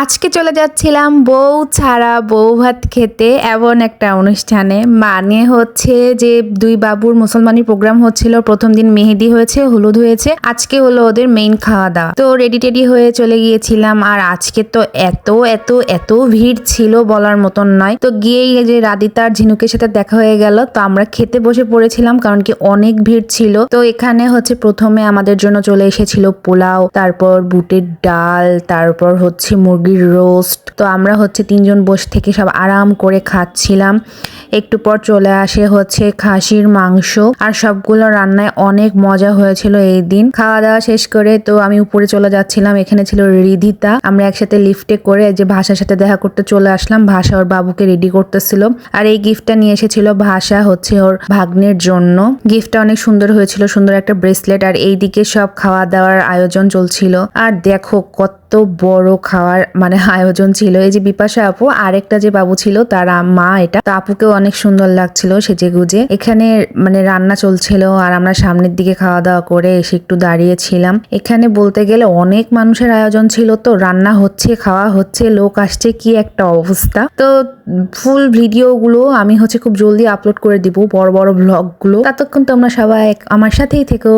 আজকে চলে যাচ্ছিলাম বউ ছাড়া বউ ভাত খেতে এমন একটা অনুষ্ঠানে। মানে হচ্ছে যে দুই বাবুর মুসলমানি প্রোগ্রাম হচ্ছিল। প্রথম দিন মেহেদি হয়েছে, হলুদ হয়েছে, আজকে হলো ওদের মেইন খাওয়া দাওয়া। তো রেডি টেডি হয়ে চলে গিয়েছিলাম। আর আজকে তো এত এত এত ভিড় ছিল বলার মতন নয়। তো গিয়েই যে রাদিতা আর ঝিনুকের সাথে দেখা হয়ে গেল। তো আমরা খেতে বসে পড়েছিলাম কারণ কি অনেক ভিড় ছিল। তো এখানে হচ্ছে প্রথমে আমাদের জন্য চলে এসেছিল পোলাও, তারপর বুটের ডাল, তারপর হচ্ছে মুরগির রোস্ট। তো আমরা হচ্ছে তিনজন বসে থেকে সব আরাম করে খাচ্ছিলাম। একটু পর চলে আসে হচ্ছে খাসির মাংস, আর সবগুলো রান্নায় অনেক মজা হয়েছিল এই দিন। খাওয়া দাওয়া শেষ করে তো আমি উপরে চলে যাচ্ছিলাম। এখানে ছিল রিধিতা। আমরা একসাথে লিফটে করে যে ভাষার সাথে দেখা করতে চলে আসলাম। ভাষা ওর বাবুকে রেডি করতেছিল। আর এই গিফটটা নিয়ে এসেছিল ভাষা হচ্ছে ওর ভাগ্নের জন্য। গিফটটা অনেক সুন্দর হয়েছিল, সুন্দর একটা ব্রেসলেট। আর এইদিকে সব খাওয়া দাওয়ার আয়োজন চলছিল। আর দেখো কত বড় খাওয়ার মানে আয়োজন ছিল। এই যে বিপাশা আপু, আরেকটা যে বাবু ছিল তার মা, এটা তো আপুকেও অনেক সুন্দর লাগছিল সেজে গুজে। এখানে মানে রান্না চলছিল আর আমরা সামনের দিকে খাওয়া দাওয়া করে এসে একটু দাঁড়িয়েছিলাম। এখানে বলতে গেলে অনেক মানুষের আয়োজন ছিল। তো রান্না হচ্ছে, খাওয়া হচ্ছে, লোক আসছে, কি একটা অবস্থা। তো ফুল ভিডিও গুলো আমি হচ্ছে খুব জলদি আপলোড করে দিব, বড় বড় ব্লগ গুলো। ততক্ষণ তোমরা সবাই আমার সাথেই থেকো।